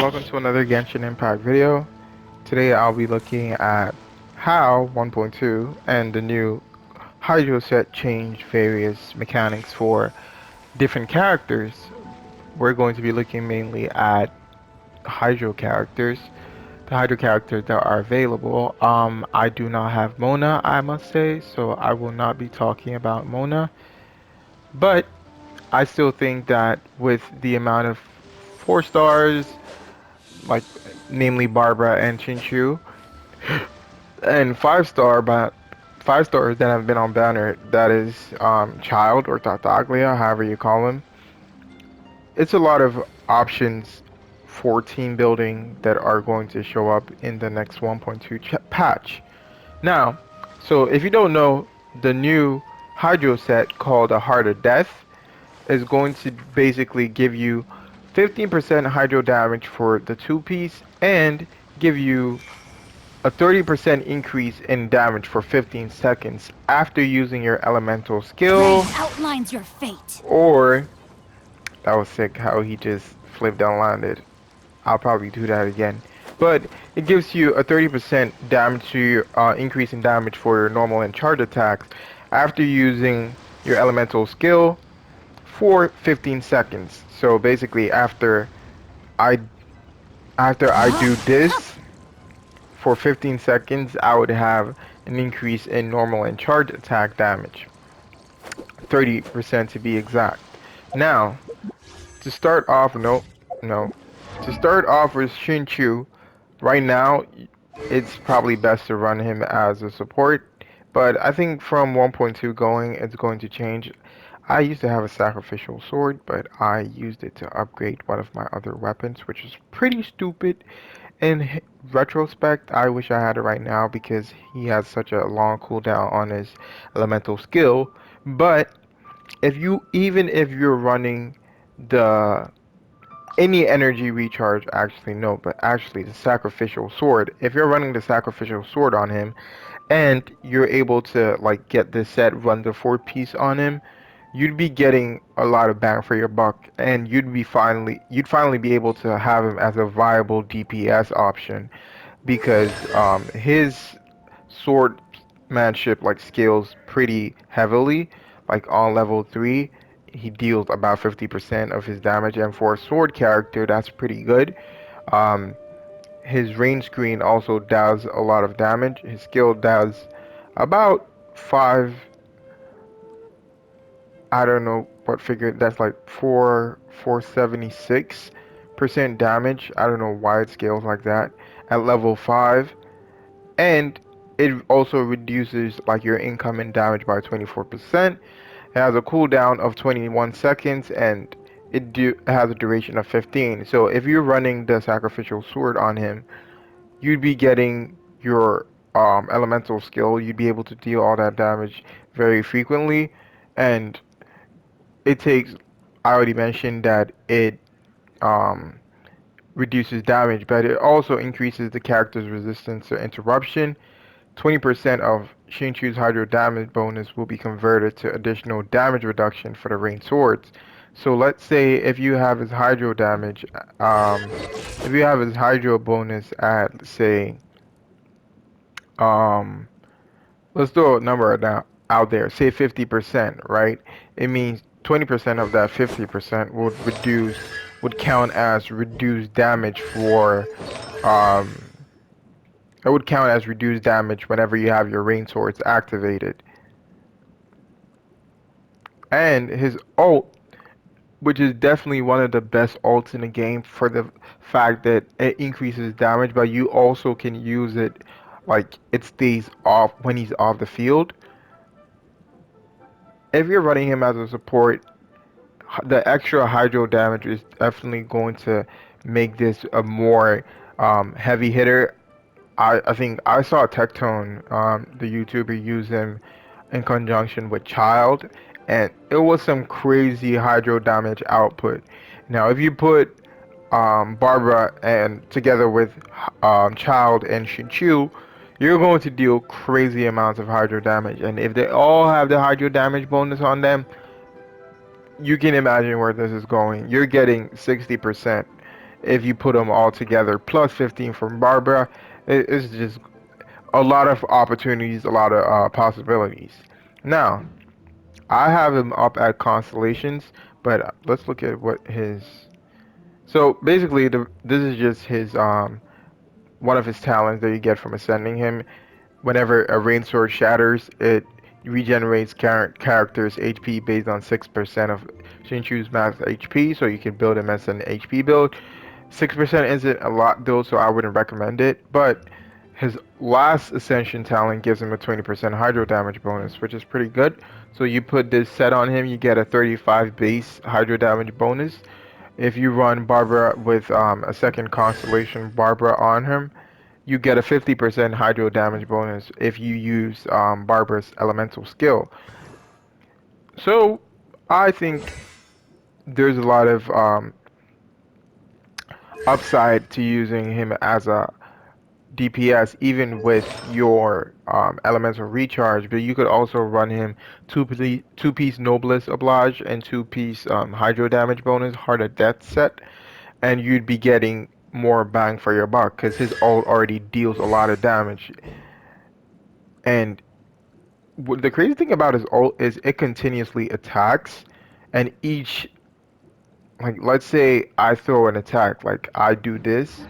welcome to another Genshin Impact video. Today I'll be looking at how 1.2 and the new Hydro set changed various mechanics for different characters. We're going to be looking mainly at Hydro characters, the Hydro characters that are available. I do not have Mona, I must say, so I will not be talking about Mona, but I still think that with the amount of 4 stars, like namely Barbara and Chinchu, and 5 star, but 5 stars that have been on banner, that is Child or Tartaglia, however you call him. It's a lot of options for team building that are going to show up in the next 1.2 patch. Now, so if you don't know, the new Hydro set called a Heart of Death is going to basically give you 15% hydro damage for the 2-piece and give you a 30% increase in damage for 15 seconds after using your elemental skill. Rain outlines your fate. Or, that was sick how he just flipped and landed. I'll probably do that again. But it gives you a 30% damage to your increase in damage for your normal and charge attacks after using your elemental skill for 15 seconds. So basically I I do this for 15 seconds, I would have an increase in normal and charge attack damage. 30% to be exact. Now, to start off, no. To start off with Shinchu, right now, it's probably best to run him as a support. But I think from 1.2 going, it's going to change. I used to have a sacrificial sword, but I used it to upgrade one of my other weapons, which is pretty stupid. In retrospect, I wish I had it right now because he has such a long cooldown on his elemental skill. But even if you're running the any energy recharge, actually no, but actually the sacrificial sword, if you're running the sacrificial sword on him and you're able to like get this set, run the 4-piece on him, you'd be getting a lot of bang for your buck, and you'd finally be able to have him as a viable DPS option because his swordmanship like scales pretty heavily, like on level 3 he deals about 50% of his damage, and for a sword character that's pretty good. um his range screen also does a lot of damage. His skill does about 5, I don't know what figure, that's like 476% damage. I don't know why it scales like that at level 5. And it also reduces like your incoming damage by 24%. It has a cooldown of 21 seconds and has a duration of 15. So if you're running the sacrificial sword on him, you'd be getting your elemental skill. You'd be able to deal all that damage very frequently, and it takes. I already mentioned that it um, reduces damage, but it also increases the character's resistance to interruption. 20% of Shinchu's Hydro damage bonus will be converted to additional damage reduction for the ranged swords. So let's say if you have his Hydro damage, if you have his Hydro bonus at, say, um, let's throw a number out there, say 50%, right? It means 20% of that 50% would count as reduced damage for, um, it would count as reduced damage whenever you have your rain swords activated. And his ult, which is definitely one of the best ults in the game for the fact that it increases damage, but you also can use it like it stays off when he's off the field. If you're running him as a support, the extra hydro damage is definitely going to make this a more heavy hitter. I think I saw Tectone, the YouTuber, use him in conjunction with Child, and it was some crazy hydro damage output. Now, if you put Barbara and together with Child and Shinchu, you're going to deal crazy amounts of hydro damage. And if they all have the hydro damage bonus on them, you can imagine where this is going. You're getting 60% if you put them all together, plus 15 from Barbara. It's just a lot of opportunities, a lot of possibilities. Now, I have him up at constellations, but let's look at what his. So basically, this is just his one of his talents that you get from ascending him. Whenever a rain sword shatters, it regenerates character's HP based on 6% of Shinchu's max HP, so you can build him as an HP build. 6% isn't a lot though, so I wouldn't recommend it, but his last Ascension talent gives him a 20% hydro damage bonus, which is pretty good. So you put this set on him, you get a 35 base hydro damage bonus. If you run Barbara with a second constellation Barbara on him, you get a 50% hydro damage bonus if you use Barbara's elemental skill. So I think there's a lot of upside to using him as a DPS even with your elemental recharge, but you could also run him two-piece Noblesse Oblige and two-piece Hydro damage bonus, Heart of Death set, and you'd be getting more bang for your buck because his ult already deals a lot of damage. And the crazy thing about his ult is it continuously attacks, and each, like, let's say I throw an attack, like I do this,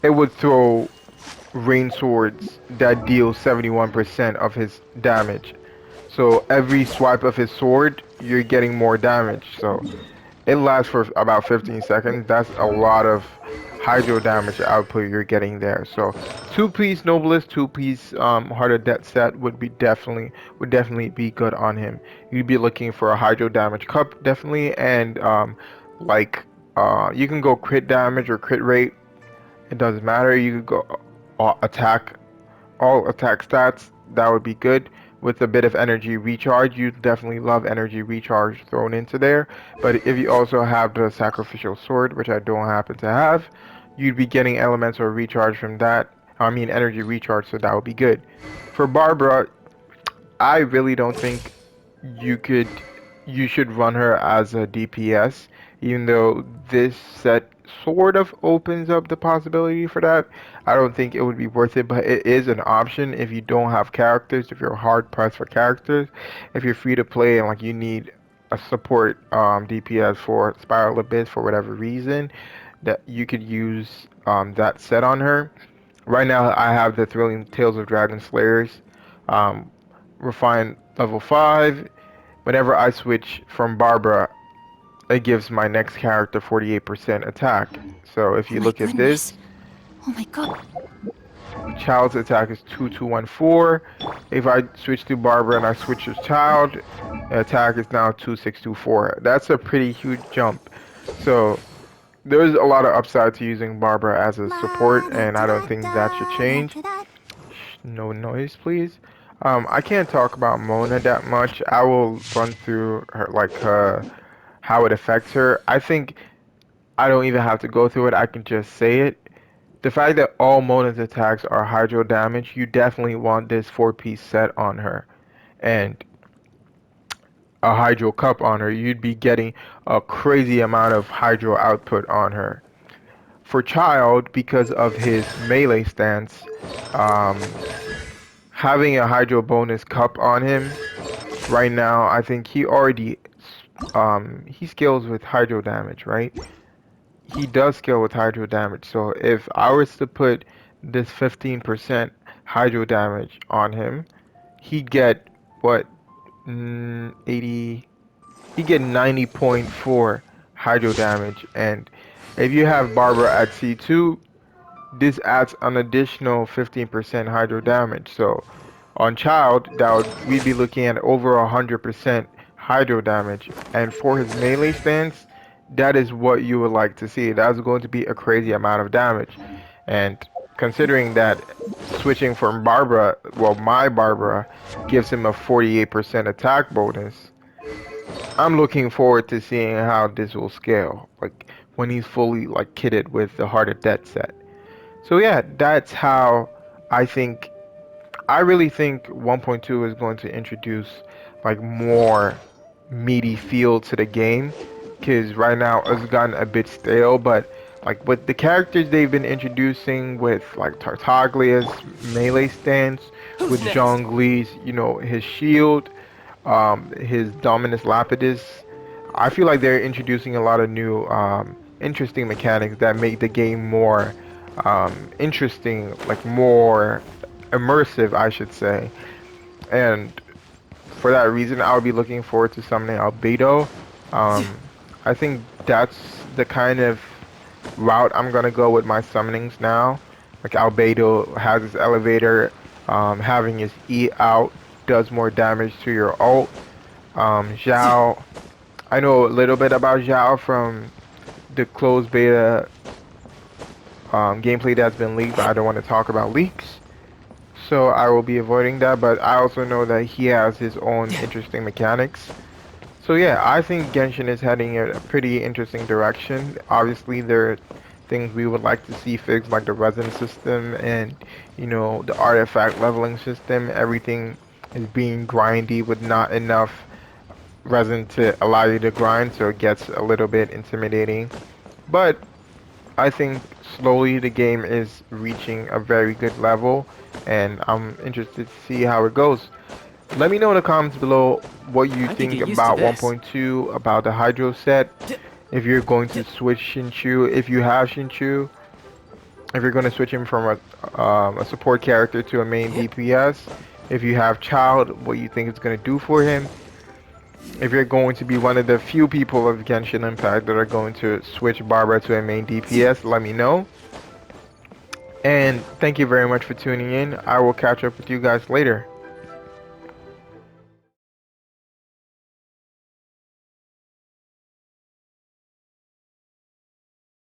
it would throw rain swords that deal 71% of his damage. So every swipe of his sword, you're getting more damage. So it lasts for about 15 seconds. That's a lot of hydro damage output you're getting there. So two-piece Noblesse, two-piece Heart of Death set would definitely be good on him. You'd be looking for a hydro damage cup definitely, and like you can go crit damage or crit rate. It doesn't matter. You could go attack, all attack stats. That would be good. With a bit of energy recharge, you definitely love energy recharge thrown into there. But if you also have the sacrificial sword, which I don't happen to have, you'd be getting elemental recharge from that. I mean energy recharge, so that would be good. For Barbara, I really don't think you could you should run her as a DPS, even though this set sort of opens up the possibility for that. I don't think it would be worth it, but it is an option if you don't have characters, if you're hard pressed for characters, if you're free to play and like you need a support DPS for Spiral Abyss for whatever reason, that you could use that set on her. Right now, I have the Thrilling Tales of Dragon Slayers, um, refined level 5. Whenever I switch from Barbara, it gives my next character 48% attack. So if Oh you my look at goodness. this, Oh my god. Child's attack is 2214. If I switch to Barbara and I switch to Child, attack is now 2624. That's a pretty huge jump. So there's a lot of upside to using Barbara as a support, and I don't think that should change. Shh, no noise, please. I can't talk about Mona that much. I will run through her, like how it affects her. I think I don't even have to go through it. I can just say it. The fact that all Mona's attacks are hydro damage, you definitely want this four-piece set on her, and a hydro cup on her. You'd be getting a crazy amount of hydro output on her. For Child, because of his melee stance, um, having a hydro bonus cup on him right now, I think he scales with hydro damage, right? He does scale with hydro damage. So if I was to put this 15% hydro damage on him, he'd get what, 80, he'd get 90.4 hydro damage. And if you have Barbara at C2, this adds an additional 15% hydro damage. So on Child, we'd be looking at over 100% hydro damage. And for his melee stance, that is what you would like to see. That's going to be a crazy amount of damage. And considering that switching from Barbara, well, my Barbara gives him a 48% attack bonus, I'm looking forward to seeing how this will scale. Like when he's fully like kitted with the Heart of Death set. So yeah, that's how I think I really think 1.2 is going to introduce like more meaty feel to the game because right now it's gotten a bit stale. But like with the characters they've been introducing, with like Tartaglia's melee stance, Who's with next? Zhongli's, his shield, his Dominus Lapidus. I feel like they're introducing a lot of new, interesting mechanics that make the game more, interesting, like more immersive, I should say. And for that reason, I'll be looking forward to summoning Albedo. I think that's the kind of route I'm gonna go with my summonings now. Like Albedo has his elevator, having his E out does more damage to your ult. Zhao, I know a little bit about Zhao from the closed beta gameplay that's been leaked, but I don't want to talk about leaks. So I will be avoiding that, but I also know that he has his own interesting mechanics. So yeah, I think Genshin is heading in a pretty interesting direction. Obviously, there are things we would like to see fixed, like the resin system and the artifact leveling system. Everything is being grindy with not enough resin to allow you to grind, so it gets a little bit intimidating. But I think slowly the game is reaching a very good level, and I'm interested to see how it goes. Let me know in the comments below what you I could think get used to about this. 1.2, about the Hydro set, D if you're going to d switch Shinchu, if you have Shinchu, if you're going to switch him from a support character to a main DPS, if you have Child, what you think it's going to do for him, if you're going to be one of the few people of Genshin Impact that are going to switch Barbara to a main DPS, let me know. And thank you very much for tuning in. I will catch up with you guys later.